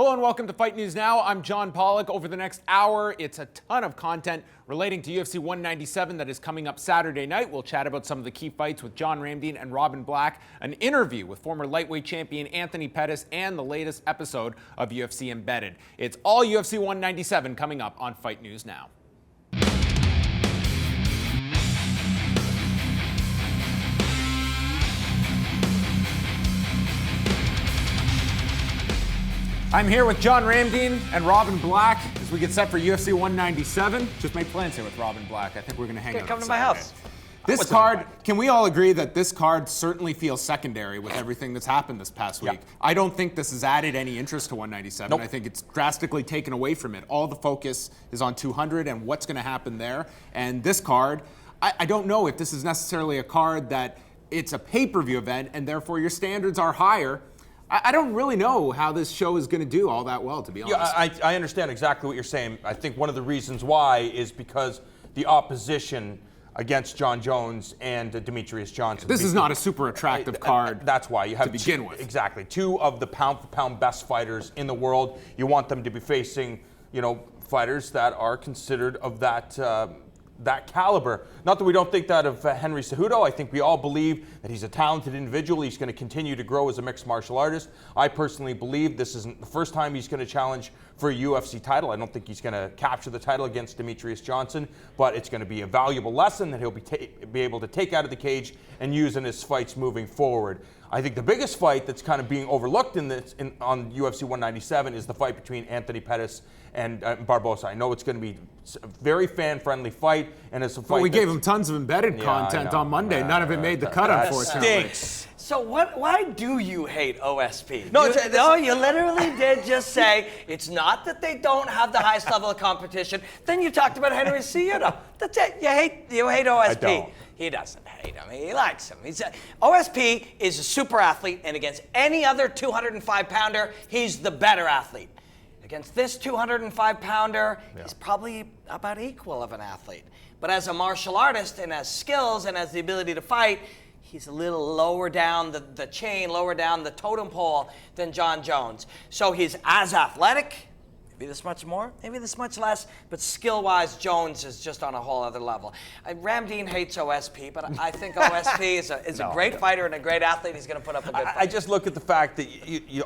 Hello and welcome to Fight News Now. I'm John Pollock. Over the next hour, it's a ton of content relating to UFC 197 that is coming up Saturday night. We'll chat about some of the key fights with John Ramdine and Robin Black, an interview with former lightweight champion Anthony Pettis, and the latest episode of UFC Embedded. It's all UFC 197 coming up on Fight News Now. I'm here with John Ramdine and Robin Black as we get set for UFC 197. Just made plans here with Robin Black. I think we're going to hang out. Come to my house. This card, can we all agree that this card certainly feels secondary with everything that's happened this past week? I don't think this has added any interest to 197. Nope. I think it's drastically taken away from it. All the focus is on 200 and what's going to happen there. And this card, I don't know if this is necessarily a card that it's a pay-per-view event and therefore your standards are higher. I don't really know how this show is going to do all that well, to be honest. Yeah, I understand exactly what you're saying. I think one of the reasons why is because the opposition against Jon Jones and Demetrious Johnson. This is not a super attractive card. That's why you have to begin with. Exactly. Two of the pound-for-pound best fighters in the world. You want them to be facing, fighters that are considered of that caliber. Not that we don't think that of Henry Cejudo. I think we all believe that he's a talented individual. He's going to continue to grow as a mixed martial artist. I personally believe this isn't the first time he's going to challenge for a UFC title. I don't think he's going to capture the title against Demetrious Johnson, but it's going to be a valuable lesson that he'll be able to take out of the cage and use in his fights moving forward. I think the biggest fight that's kind of being overlooked on UFC 197 is the fight between Anthony Pettis and Barbosa. I know it's going to be a very fan-friendly fight, and it's a fight. But we gave him tons of embedded content on Monday. None of it made the cut, unfortunately. Stinks. So why do you hate OSP? No, you literally did just say it's not that they don't have the highest level of competition. Then you talked about Henry Cejudo. That's it. You hate OSP. I don't. He doesn't hate him. He likes him. OSP is a super athlete, and against any other 205-pounder, he's the better athlete. Against this 205-pounder, he's probably about equal of an athlete. But as a martial artist and as skills and as the ability to fight, he's a little lower down the chain, lower down the totem pole than Jon Jones. So he's as athletic, maybe this much more, maybe this much less, but skill-wise, Jones is just on a whole other level. Ramdine hates OSP, but I think OSP is a great fighter and a great athlete. He's going to put up a good fight. I just look at the fact that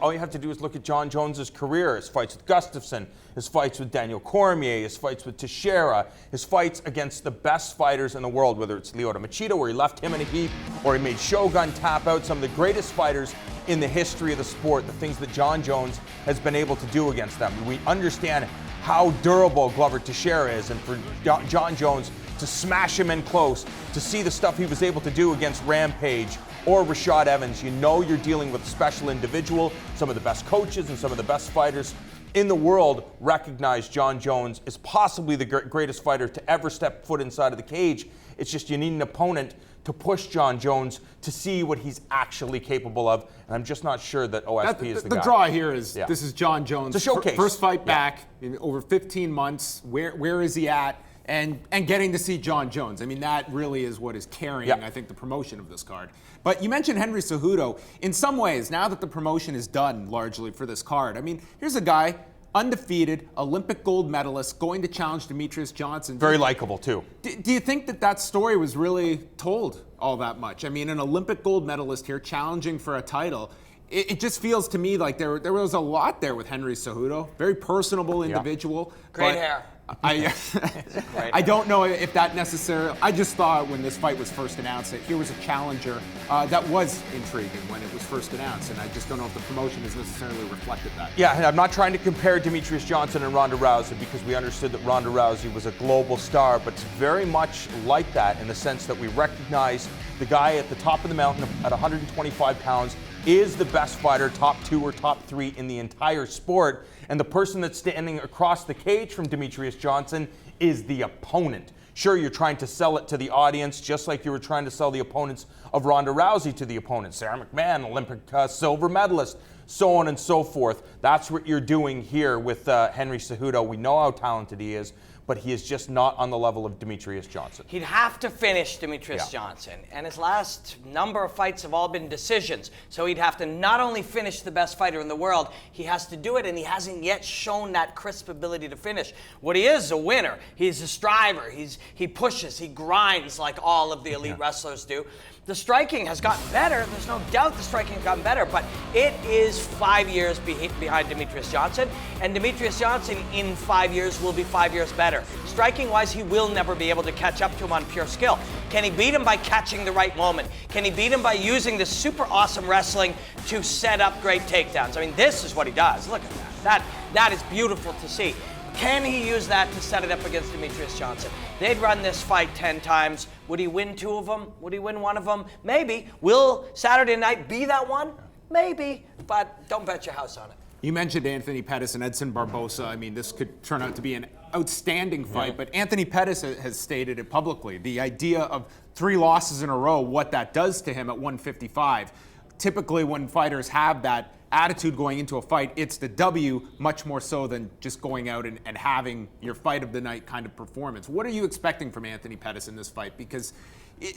all you have to do is look at Jon Jones' career, his fights with Gustafsson, his fights with Daniel Cormier, his fights with Teixeira, his fights against the best fighters in the world, whether it's Lyoto Machida, where he left him in a heap, or he made Shogun tap out, some of the greatest fighters in the history of the sport, the things that Jon Jones has been able to do against them. We understand how durable Glover Teixeira is, and for Jon Jones to smash him in close, to see the stuff he was able to do against Rampage or Rashad Evans, you're dealing with a special individual. Some of the best coaches and some of the best fighters in the world recognize Jon Jones as possibly the greatest fighter to ever step foot inside of the cage. It's just you need an opponent to push Jon Jones to see what he's actually capable of, and I'm just not sure that OSP is the guy. The draw here is this is Jon Jones' it's a showcase. First fight back in over 15 months. Where is he at? And getting to see Jon Jones. I mean, that really is what is carrying, I think, the promotion of this card. But you mentioned Henry Cejudo. In some ways, now that the promotion is done largely for this card, I mean, here's a guy, undefeated, Olympic gold medalist, going to challenge Demetrious Johnson. Very likable, too. Do you think that story was really told all that much? I mean, an Olympic gold medalist here challenging for a title. It just feels to me like there was a lot there with Henry Cejudo. Very personable individual. Great hair. I don't know if that necessarily. I just thought when this fight was first announced that here was a challenger that was intriguing when it was first announced, and I just don't know if the promotion has necessarily reflected that. Yeah, and I'm not trying to compare Demetrious Johnson and Ronda Rousey because we understood that Ronda Rousey was a global star, but it's very much like that in the sense that we recognize the guy at the top of the mountain at 125 pounds is the best fighter, top 2 or top 3 in the entire sport. And the person that's standing across the cage from Demetrious Johnson is the opponent. Sure, you're trying to sell it to the audience just like you were trying to sell the opponents of Ronda Rousey to the opponents. Sarah McMahon, Olympic silver medalist, so on and so forth. That's what you're doing here with Henry Cejudo. We know how talented he is, but he is just not on the level of Demetrius Johnson. He'd have to finish Demetrius Johnson, and his last number of fights have all been decisions. So he'd have to not only finish the best fighter in the world, he has to do it, and he hasn't yet shown that crisp ability to finish. What he is a winner. He's a striver. He pushes, he grinds like all of the elite wrestlers do. The striking has gotten better. There's no doubt the striking has gotten better, but it is 5 years behind Demetrius Johnson, and Demetrius Johnson in 5 years will be 5 years better. Striking-wise, he will never be able to catch up to him on pure skill. Can he beat him by catching the right moment? Can he beat him by using this super awesome wrestling to set up great takedowns? I mean, this is what he does. Look at that. That is beautiful to see. Can he use that to set it up against Demetrius Johnson? They'd run this fight 10 times. Would he win 2 of them? Would he win 1 of them? Maybe. Will Saturday night be that one? Maybe. But don't bet your house on it. You mentioned Anthony Pettis and Edson Barbosa. I mean, this could turn out to be an outstanding fight, but Anthony Pettis has stated it publicly. The idea of 3 losses in a row, what that does to him at 155. Typically, when fighters have that attitude going into a fight, it's the W much more so than just going out and having your fight of the night kind of performance. What are you expecting from Anthony Pettis in this fight? Because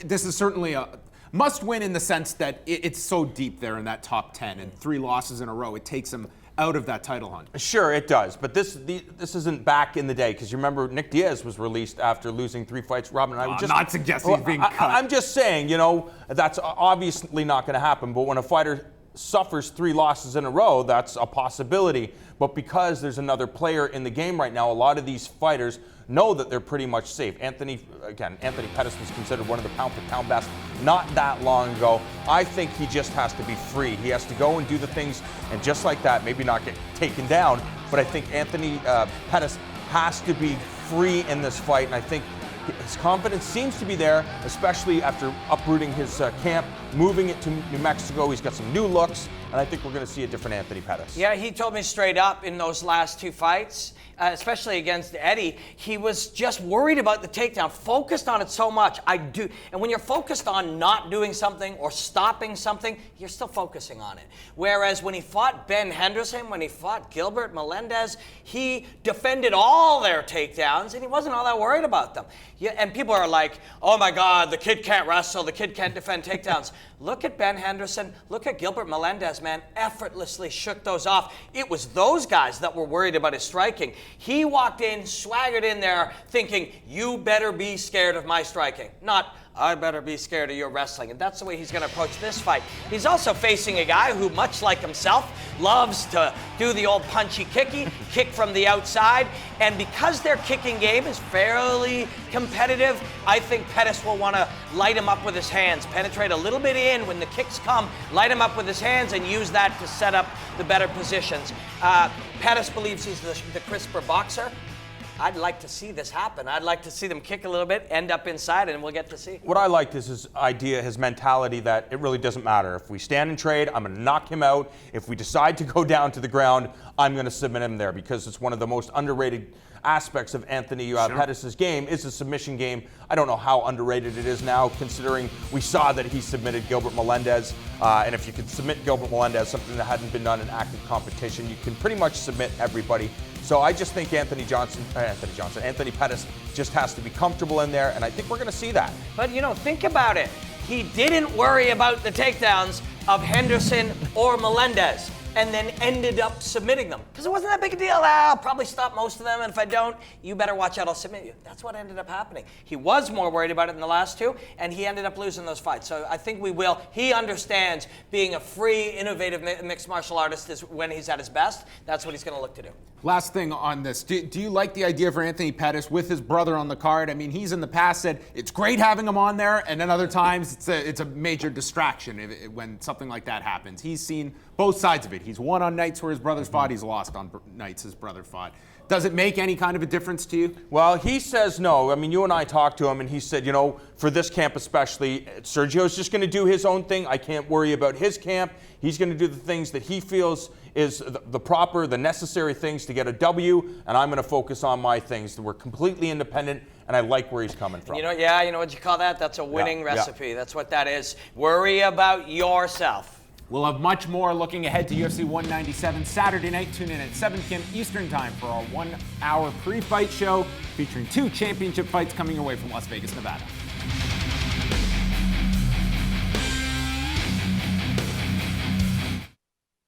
this is certainly a must win in the sense that it's so deep there in that top 10, and 3 losses in a row, it takes him out of that title hunt. Sure, it does, but this isn't back in the day, because you remember Nick Diaz was released after losing 3 fights. Robin and I would just not suggesting he's being cut. I'm just saying, that's obviously not going to happen. But when a fighter suffers 3 losses in a row, that's a possibility. But because there's another player in the game right now, a lot of these fighters know that they're pretty much safe. Anthony Pettis was considered one of the pound-for-pound best not that long ago. I think he just has to be free. He has to go and do the things, and just like that, maybe not get taken down. But I think Anthony Pettis has to be free in this fight, and I think his confidence seems to be there, especially after uprooting his camp, moving it to New Mexico. He's got some new looks, and I think we're going to see a different Anthony Pettis. Yeah, he told me straight up in those last 2 fights, especially against Eddie, he was just worried about the takedown, focused on it so much. And when you're focused on not doing something or stopping something, you're still focusing on it. Whereas when he fought Ben Henderson, when he fought Gilbert Melendez, he defended all their takedowns, and he wasn't all that worried about them. Yeah, and people are like, oh my God, the kid can't wrestle, the kid can't defend takedowns. Look at Ben Henderson, look at Gilbert Melendez, man, effortlessly shook those off. It was those guys that were worried about his striking. He walked in, swaggered in there, thinking, you better be scared of my striking. Not, I better be scared of your wrestling. And that's the way he's going to approach this fight. He's also facing a guy who, much like himself, loves to do the old punchy-kicky, kick from the outside. And because their kicking game is fairly competitive, I think Pettis will want to light him up with his hands, penetrate a little bit in when the kicks come, light him up with his hands, and use that to set up the better positions. Pettis believes he's the crisper boxer. I'd like to see this happen. I'd like to see them kick a little bit, end up inside, and we'll get to see. What I liked is his idea, his mentality that it really doesn't matter. If we stand and trade, I'm going to knock him out. If we decide to go down to the ground, I'm going to submit him there, because it's one of the most underrated aspects of Anthony Pettis' game is the submission game. I don't know how underrated it is now, considering we saw that he submitted Gilbert Melendez. And if you can submit Gilbert Melendez, something that hadn't been done in active competition, you can pretty much submit everybody. So I just think Anthony Pettis just has to be comfortable in there, and I think we're going to see that. But, think about it. He didn't worry about the takedowns of Henderson or Melendez, and then ended up submitting them. Because it wasn't that big a deal. I'll probably stop most of them, and if I don't, you better watch out, I'll submit you. That's what ended up happening. He was more worried about it in the last 2, and he ended up losing those fights. So I think we will. He understands being a free, innovative mixed martial artist is when he's at his best. That's what he's going to look to do. Last thing on this. Do you like the idea for Anthony Pettis with his brother on the card? I mean, he's in the past said it's great having him on there, and then other times it's a major distraction when something like that happens. He's seen both sides of it. He's won on nights where his brother's fought. He's lost on nights his brother fought. Does it make any kind of a difference to you? Well, he says no. I mean, you and I talked to him, and he said, for this camp especially, Sergio's just going to do his own thing. I can't worry about his camp. He's going to do the things that he feels is the necessary things to get a W, and I'm going to focus on my things. We're completely independent, and I like where he's coming from. You know what you call that? That's a winning recipe. Yeah. That's what that is. Worry about yourself. We'll have much more looking ahead to UFC 197 Saturday night. Tune in at 7 p.m. Eastern Time for our 1-hour pre-fight show featuring 2 championship fights coming your way from Las Vegas, Nevada.